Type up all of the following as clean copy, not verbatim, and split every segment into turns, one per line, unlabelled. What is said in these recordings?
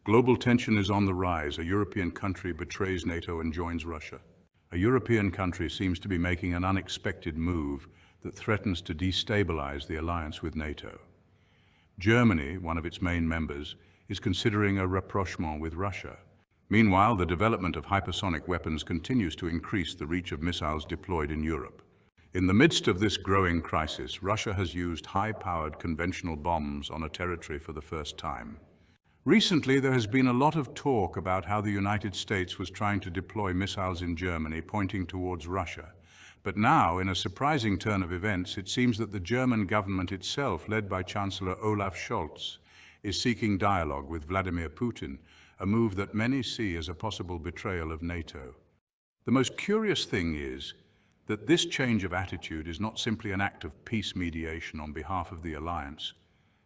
Global tension is on the rise. A European country betrays NATO and joins Russia. A European country seems to be making an unexpected move that threatens to destabilize the alliance with NATO. Germany, one of its main members, is considering a rapprochement with Russia. Meanwhile, the development of hypersonic weapons continues to increase the reach of missiles deployed in Europe. In the midst of this growing crisis, Russia has used high-powered conventional bombs on a territory for the first time. Recently, there has been a lot of talk about how the United States was trying to deploy missiles in Germany, pointing towards Russia. But now, in a surprising turn of events, it seems that the German government itself, led by Chancellor Olaf Scholz, is seeking dialogue with Vladimir Putin, a move that many see as a possible betrayal of NATO. The most curious thing is that this change of attitude is not simply an act of peace mediation on behalf of the alliance,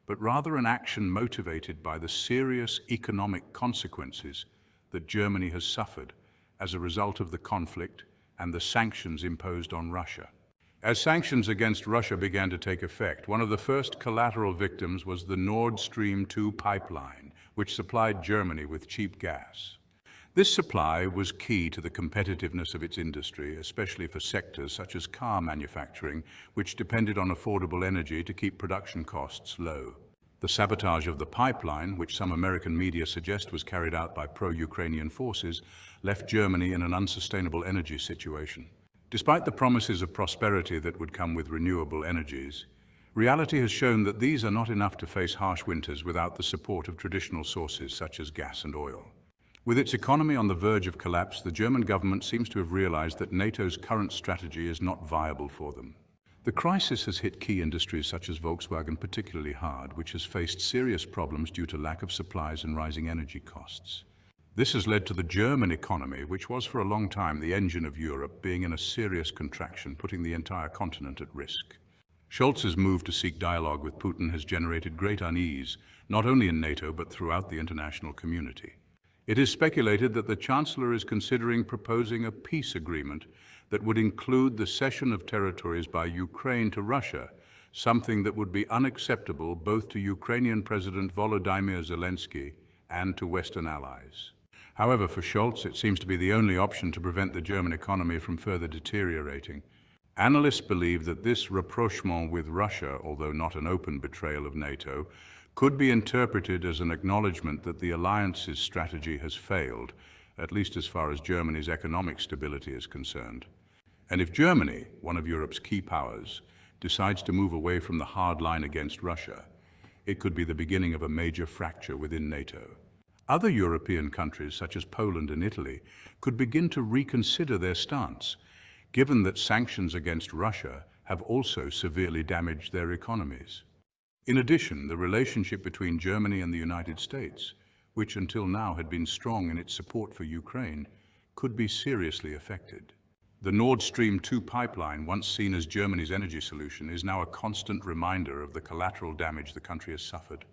but rather an action motivated by the serious economic consequences that Germany has suffered as a result of the conflict and the sanctions imposed on Russia. As sanctions against Russia began to take effect, one of the first collateral victims was the Nord Stream 2 pipeline, which supplied Germany with cheap gas. This supply was key to the competitiveness of its industry, especially for sectors such as car manufacturing, which depended on affordable energy to keep production costs low. The sabotage of the pipeline, which some American media suggest was carried out by pro-Ukrainian forces, left Germany in an unsustainable energy situation. Despite the promises of prosperity that would come with renewable energies, reality has shown that these are not enough to face harsh winters without the support of traditional sources such as gas and oil. With its economy on the verge of collapse, the German government seems to have realized that NATO's current strategy is not viable for them. The crisis has hit key industries such as Volkswagen particularly hard, which has faced serious problems due to lack of supplies and rising energy costs. This has led to the German economy, which was for a long time the engine of Europe, being in a serious contraction, putting the entire continent at risk. Scholz's move to seek dialogue with Putin has generated great unease, not only in NATO but throughout the international community. It is speculated that the Chancellor is considering proposing a peace agreement that would include the cession of territories by Ukraine to Russia, something that would be unacceptable both to Ukrainian President Volodymyr Zelensky and to Western allies. However, for Scholz, it seems to be the only option to prevent the German economy from further deteriorating. Analysts believe that this rapprochement with Russia, although not an open betrayal of NATO, could be interpreted as an acknowledgement that the alliance's strategy has failed, at least as far as Germany's economic stability is concerned. And if Germany, one of Europe's key powers, decides to move away from the hard line against Russia, it could be the beginning of a major fracture within NATO. Other European countries, such as Poland and Italy, could begin to reconsider their stance, given that sanctions against Russia have also severely damaged their economies. In addition, the relationship between Germany and the United States, which until now had been strong in its support for Ukraine, could be seriously affected. The Nord Stream 2 pipeline, once seen as Germany's energy solution, is now a constant reminder of the collateral damage the country has suffered.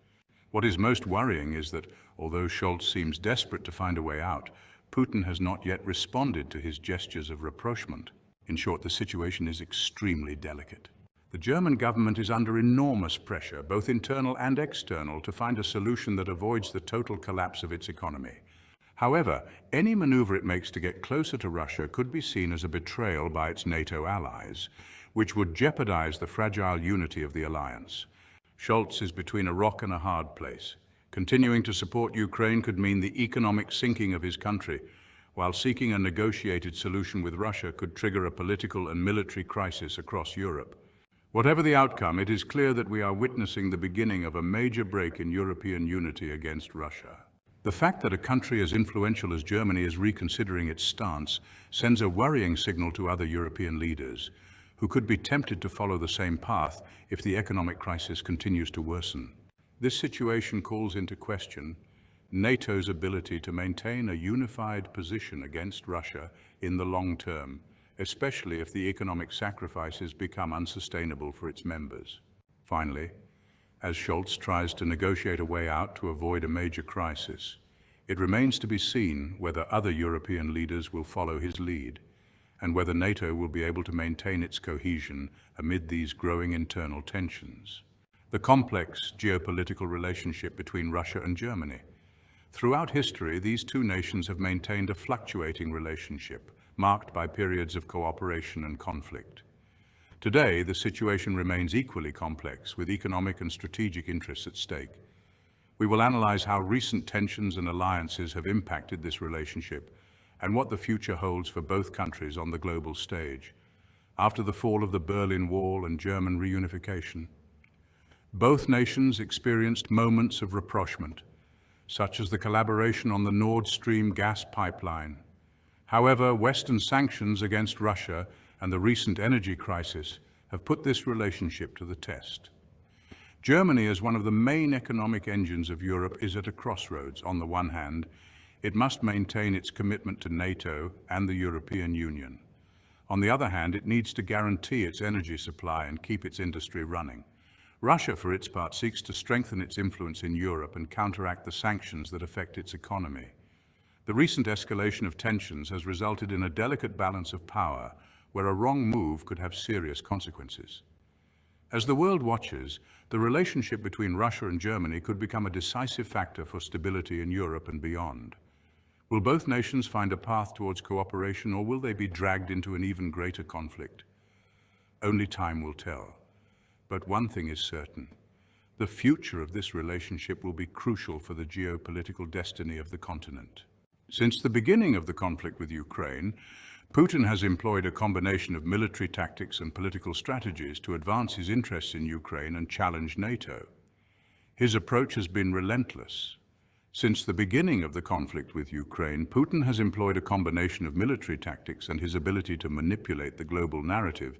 What is most worrying is that, although Scholz seems desperate to find a way out, Putin has not yet responded to his gestures of rapprochement. In short, the situation is extremely delicate. The German government is under enormous pressure, both internal and external, to find a solution that avoids the total collapse of its economy. However, any maneuver it makes to get closer to Russia could be seen as a betrayal by its NATO allies, which would jeopardize the fragile unity of the alliance. Scholz is between a rock and a hard place. Continuing to support Ukraine could mean the economic sinking of his country, while seeking a negotiated solution with Russia could trigger a political and military crisis across Europe. Whatever the outcome, it is clear that we are witnessing the beginning of a major break in European unity against Russia. The fact that a country as influential as Germany is reconsidering its stance sends a worrying signal to other European leaders, who could be tempted to follow the same path if the economic crisis continues to worsen. This situation calls into question NATO's ability to maintain a unified position against Russia in the long term, especially if the economic sacrifices become unsustainable for its members. Finally, as Scholz tries to negotiate a way out to avoid a major crisis, it remains to be seen whether other European leaders will follow his lead, and whether NATO will be able to maintain its cohesion amid these growing internal tensions. The complex geopolitical relationship between Russia and Germany, Throughout history, these two nations have maintained a fluctuating relationship, marked by periods of cooperation and conflict. Today, the situation remains equally complex, with economic and strategic interests at stake. We will analyze how recent tensions and alliances have impacted this relationship and what the future holds for both countries on the global stage. After the fall of the Berlin Wall and German reunification, both nations experienced moments of rapprochement, such as the collaboration on the Nord Stream gas pipeline. However, Western sanctions against Russia and the recent energy crisis have put this relationship to the test. Germany, as one of the main economic engines of Europe, is at a crossroads. On the one hand, it must maintain its commitment to NATO and the European Union. On the other hand, it needs to guarantee its energy supply and keep its industry running. Russia, for its part, seeks to strengthen its influence in Europe and counteract the sanctions that affect its economy. The recent escalation of tensions has resulted in a delicate balance of power, where a wrong move could have serious consequences. As the world watches, the relationship between Russia and Germany could become a decisive factor for stability in Europe and beyond. Will both nations find a path towards cooperation, or will they be dragged into an even greater conflict? Only time will tell. But one thing is certain: the future of this relationship will be crucial for the geopolitical destiny of the continent. Since the beginning of the conflict with Ukraine, Putin has employed a combination of military tactics and political strategies to advance his interests in Ukraine and challenge NATO. His approach has been relentless. Since the beginning of the conflict with Ukraine, Putin has employed a combination of military tactics, and his ability to manipulate the global narrative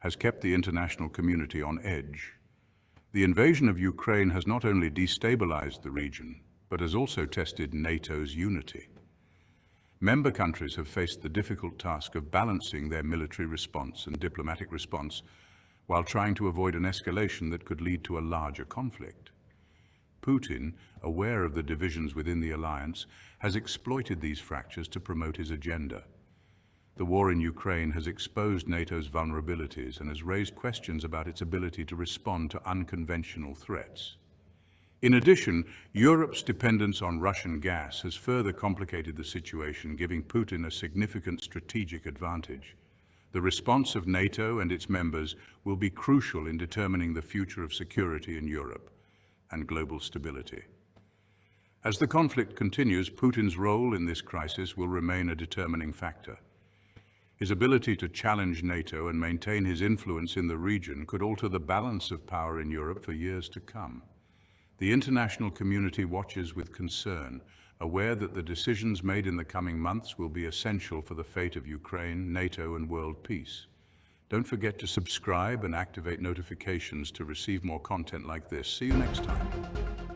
has kept the international community on edge. The invasion of Ukraine has not only destabilized the region, but has also tested NATO's unity. Member countries have faced the difficult task of balancing their military response and diplomatic response while trying to avoid an escalation that could lead to a larger conflict. Putin, aware of the divisions within the alliance, has exploited these fractures to promote his agenda. The war in Ukraine has exposed NATO's vulnerabilities and has raised questions about its ability to respond to unconventional threats. In addition, Europe's dependence on Russian gas has further complicated the situation, giving Putin a significant strategic advantage. The response of NATO and its members will be crucial in determining the future of security in Europe and global stability. As the conflict continues, Putin's role in this crisis will remain a determining factor. His ability to challenge NATO and maintain his influence in the region could alter the balance of power in Europe for years to come. The international community watches with concern, aware that the decisions made in the coming months will be essential for the fate of Ukraine, NATO, and world peace. Don't forget to subscribe and activate notifications to receive more content like this. See you next time.